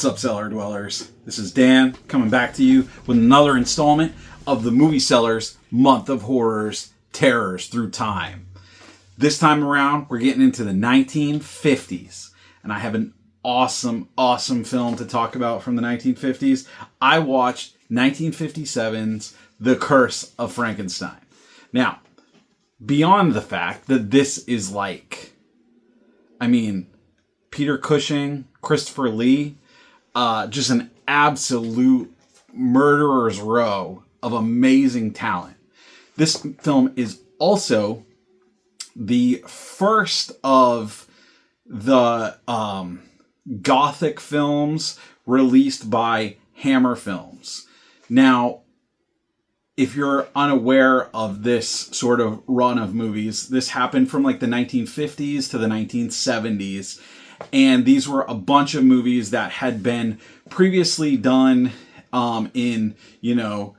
What's up, Cellar Dwellers? This is Dan coming back to you with another installment of the Movie Sellers Month of Horrors, Terrors Through Time. This time around, we're getting into the 1950s, and I have an awesome film to talk about from the 1950s. I watched 1957's The Curse of Frankenstein. Now, beyond the fact that this is Peter Cushing, Christopher Lee, just an absolute murderer's row of amazing talent. This film is also the first of the Gothic films released by Hammer Films. Now, if you're unaware of this sort of run of movies, this happened from like the 1950s to the 1970s. And these were a bunch of movies that had been previously done in, the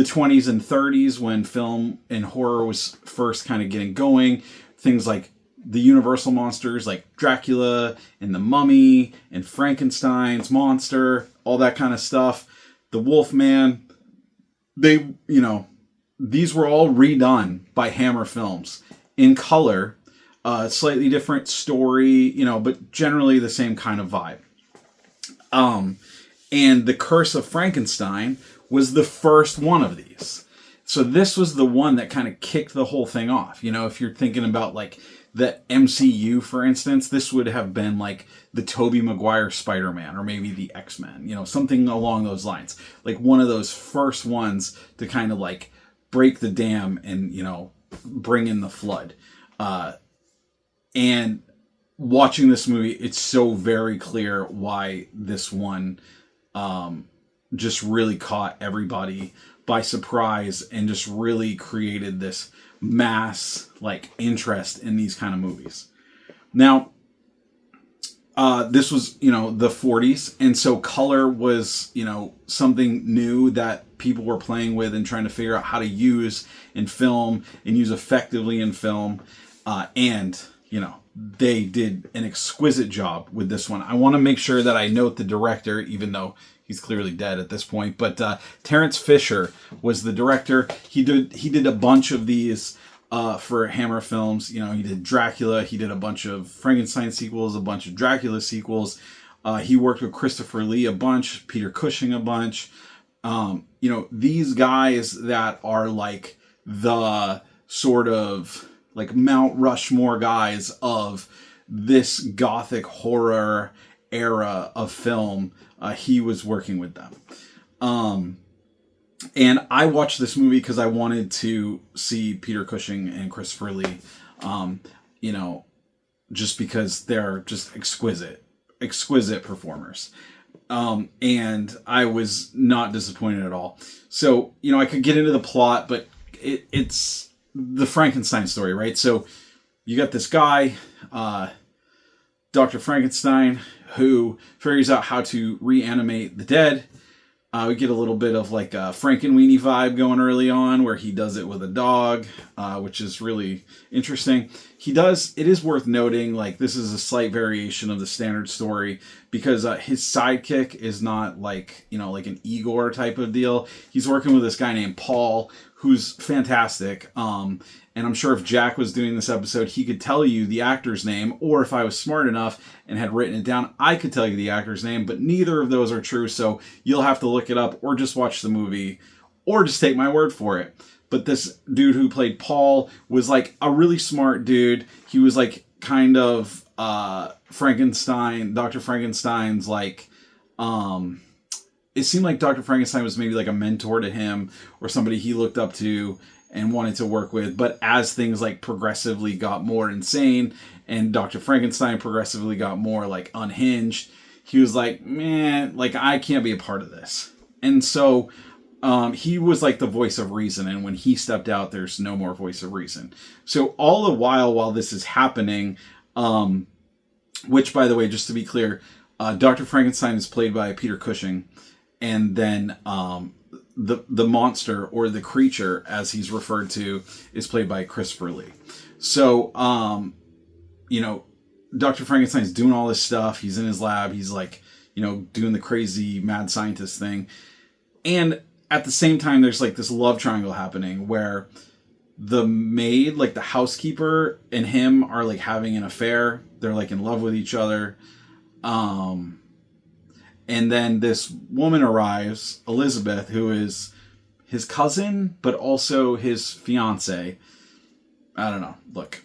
20s and 30s when film and horror was first kind of getting going. Things like the Universal monsters like Dracula and the Mummy and Frankenstein's monster, all that kind of stuff. The Wolfman. These were all redone by Hammer Films in color. Slightly different story, but generally the same kind of vibe. And The Curse of Frankenstein was the first one of these. So this was the one that kind of kicked the whole thing off. If you're thinking about like the MCU, for instance, this would have been like the Tobey Maguire Spider-Man or maybe the X-Men, something along those lines. Like one of those first ones to kind of like break the dam and, bring in the flood. And watching this movie, it's so very clear why this one just really caught everybody by surprise and just really created this mass interest in these kind of movies. Now, this was, the 40s, and so color was, something new that people were playing with and trying to figure out how to use in film and use effectively in film. They did an exquisite job with this one. I want to make sure that I note the director, even though he's clearly dead at this point. But Terrence Fisher was the director. He did a bunch of these for Hammer Films. He did Dracula. He did a bunch of Frankenstein sequels, a bunch of Dracula sequels. He worked with Christopher Lee a bunch, Peter Cushing a bunch. These guys that are like the sort of like Mount Rushmore guys of this Gothic horror era of film. He was working with them. And I watched this movie because I wanted to see Peter Cushing and Christopher Lee, just because they're just exquisite performers. And I was not disappointed at all. So, I could get into the plot, but it's the Frankenstein story, right? So you got this guy, Dr. Frankenstein, who figures out how to reanimate the dead. We get a little bit of like a Frankenweenie vibe going early on, where he does it with a dog, which is really interesting. It is worth noting, like, this is a slight variation of the standard story because his sidekick is not like an Igor type of deal. He's working with this guy named Paul, who's fantastic. And I'm sure if Jack was doing this episode, he could tell you the actor's name, or if I was smart enough and had written it down, I could tell you the actor's name, but neither of those are true, so you'll have to look it up or just watch the movie or just take my word for it. But this dude who played Paul was like a really smart dude. He was like kind of Frankenstein, Dr. Frankenstein's like, it seemed like Dr. Frankenstein was maybe like a mentor to him or somebody he looked up to and wanted to work with. But as things like progressively got more insane and Dr. Frankenstein progressively got more like unhinged, he was like, man, like I can't be a part of this. And so he was like the voice of reason. And when he stepped out, there's no more voice of reason. So all the while this is happening, which by the way, just to be clear, Dr. Frankenstein is played by Peter Cushing. And then the monster or the creature, as he's referred to, is played by Christopher Lee. So, Dr. Frankenstein's doing all this stuff. He's in his lab. He's like, doing the crazy mad scientist thing. And at the same time, there's like this love triangle happening where the maid, like the housekeeper, and him are like having an affair. They're like in love with each other. And then this woman arrives, Elizabeth, who is his cousin, but also his fiance. I don't know. Look,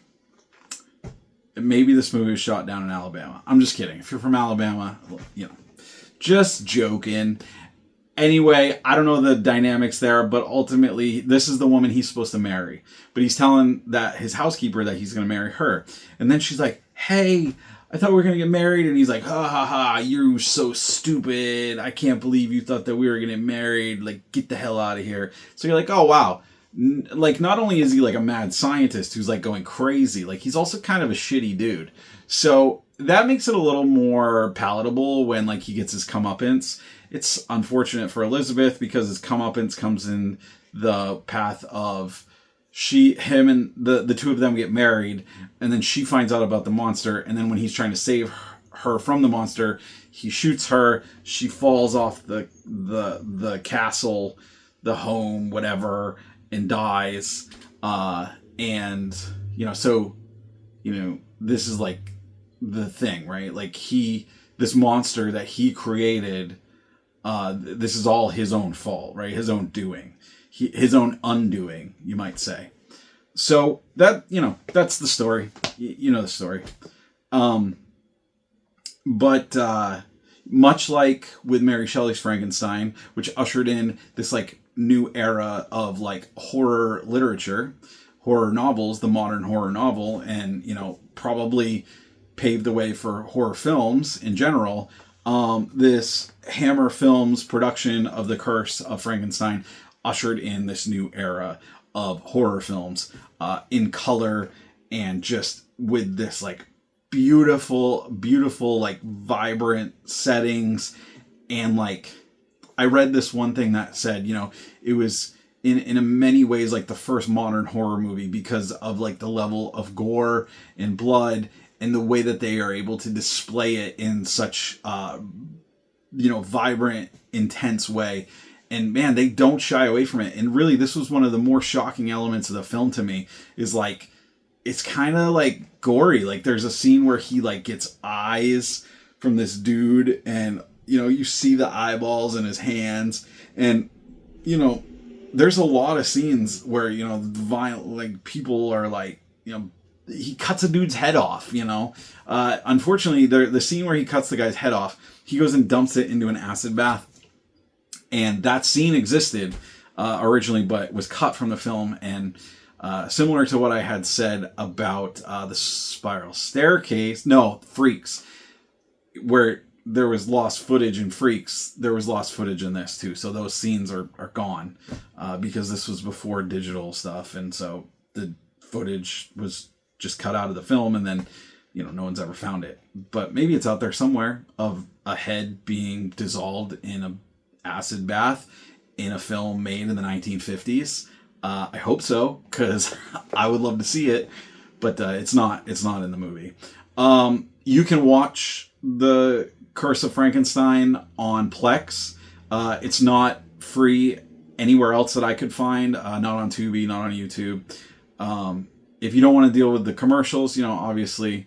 maybe this movie was shot down in Alabama. I'm just kidding. If you're from Alabama, just joking. Anyway, I don't know the dynamics there, but ultimately, this is the woman he's supposed to marry. But he's telling that his housekeeper that he's going to marry her. And then she's like, hey, I thought we were going to get married. And he's like, ha ha ha, you're so stupid. I can't believe you thought that we were going to get married. Like, get the hell out of here. So you're like, oh, wow. Like, not only is he like a mad scientist who's like going crazy, like he's also kind of a shitty dude. So that makes it a little more palatable when like he gets his comeuppance. It's unfortunate for Elizabeth because his comeuppance comes in the path of him and the two of them get married, and then she finds out about the monster, and then when he's trying to save her from the monster, he shoots her. She falls off the castle, the home, whatever, and dies. And so this is like the thing, right? Like this monster that he created. This is all his own fault, right? His own doing, his own undoing, you might say. So that, that's the story. You know the story. But much like with Mary Shelley's Frankenstein, which ushered in this like new era of like horror literature, horror novels, the modern horror novel, and probably paved the way for horror films in general. This Hammer Films production of The Curse of Frankenstein ushered in this new era of horror films in color and just with this like beautiful, like vibrant settings. And like, I read this one thing that said, it was in many ways like the first modern horror movie because of like the level of gore and blood and the way that they are able to display it in such, vibrant, intense way. And man, they don't shy away from it. And really, this was one of the more shocking elements of the film to me, is like, it's kind of like gory. Like there's a scene where he like gets eyes from this dude, and, you see the eyeballs in his hands. And, there's a lot of scenes where, violent, like people are like, he cuts a dude's head off, Unfortunately, the scene where he cuts the guy's head off, he goes and dumps it into an acid bath. And that scene existed originally, but was cut from the film. And similar to what I had said about the Spiral Staircase, Freaks, where there was lost footage in Freaks, there was lost footage in this too. So those scenes are gone because this was before digital stuff. And so the footage was just cut out of the film, and then, no one's ever found it. But maybe it's out there somewhere of a head being dissolved in a acid bath in a film made in the 1950s. I hope so, because I would love to see it, but it's not in the movie. You can watch The Curse of Frankenstein on Plex. It's not free anywhere else that I could find, not on Tubi, not on YouTube. If you don't want to deal with the commercials, obviously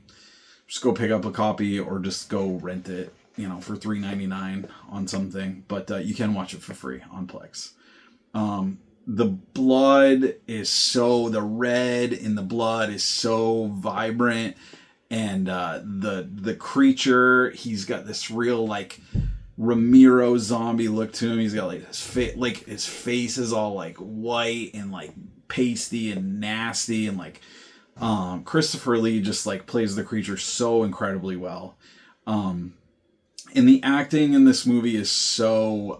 just go pick up a copy or just go rent it, for $3.99 on something. But you can watch it for free on Plex. The blood is the red in the blood is so vibrant. And the creature, he's got this real like Ramiro zombie look to him. He's got like his face is all like white and like pasty and nasty, and like Christopher Lee just like plays the creature so incredibly well. And the acting in this movie is so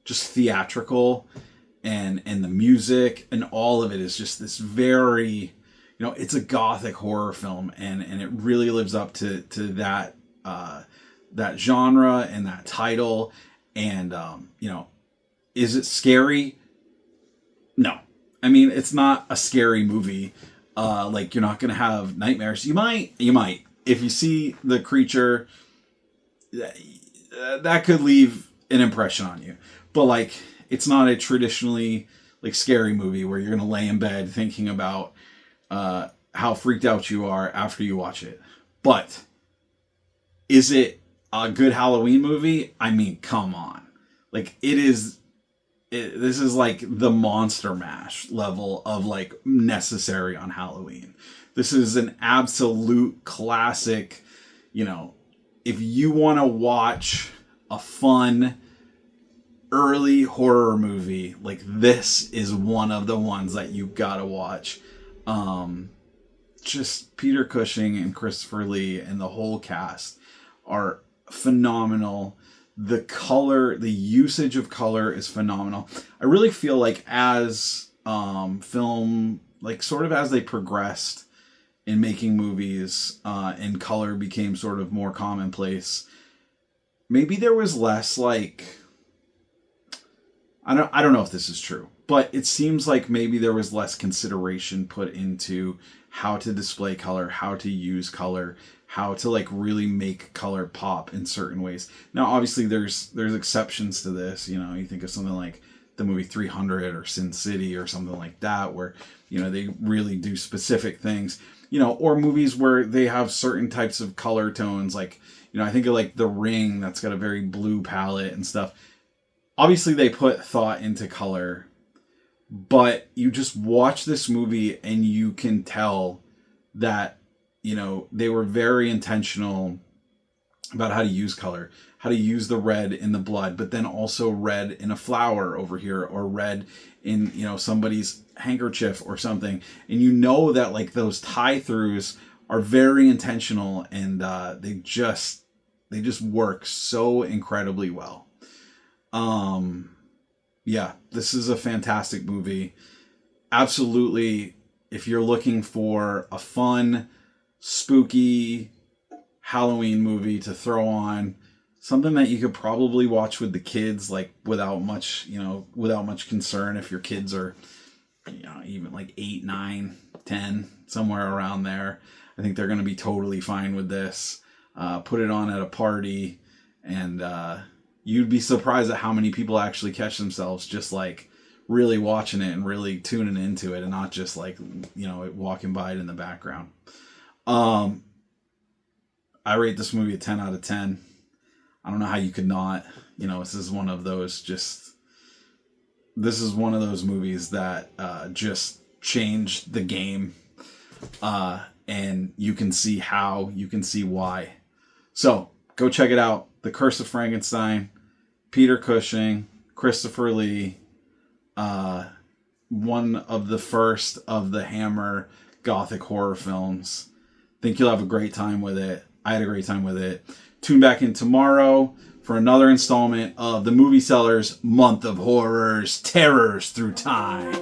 just theatrical, and the music and all of it is just this very, it's a gothic horror film, and it really lives up to that that genre and that title. And is it scary? No. I mean, it's not a scary movie. Like, you're not going to have nightmares. You might. If you see the creature, that could leave an impression on you. But like, it's not a traditionally like scary movie where you're gonna lay in bed thinking about how freaked out you are after you watch it. But is it a good Halloween movie? I mean, come on. Like, this is like the Monster Mash level of like necessary on Halloween. This is an absolute classic. You know, if you want to watch a fun early horror movie, like, this is one of the ones that you gotta watch. Just Peter Cushing and Christopher Lee and the whole cast are phenomenal. The color, the usage of color is phenomenal. I really feel like as film, like sort of as they progressed in making movies, and color became sort of more commonplace, maybe there was less like, I don't know if this is true, but it seems like maybe there was less consideration put into how to display color, how to use color, how to like really make color pop in certain ways. Now, obviously there's exceptions to this. You know, you think of something like the movie 300 or Sin City or something like that, where, you know, they really do specific things, you know, or movies where they have certain types of color tones. Like, you know, I think of like The Ring, that's got a very blue palette and stuff. Obviously they put thought into color, but you just watch this movie and you can tell that, you know, they were very intentional about how to use color, how to use the red in the blood, but then also red in a flower over here, or red in, you know, somebody's handkerchief or something. And you know that like those tie-throughs are very intentional, and they just work so incredibly well. Yeah, this is a fantastic movie. Absolutely, if you're looking for a fun, spooky Halloween movie to throw on, something that you could probably watch with the kids, like without much concern. If your kids are, you know, even like 8, 9, 10, somewhere around there, I think they're going to be totally fine with this. Put it on at a party, and you'd be surprised at how many people actually catch themselves just like really watching it and really tuning into it, and not just like, you know, walking by it in the background. I rate this movie a 10 out of 10. I don't know how you could not. You know, this is one of those movies that just changed the game. And you can see how, you can see why. So go check it out. The Curse of Frankenstein, Peter Cushing, Christopher Lee, one of the first of the Hammer Gothic horror films. Think you'll have a great time with it. I had a great time with it. Tune back in tomorrow for another installment of the Movie Sellers Month of Horrors, Terrors Through Time.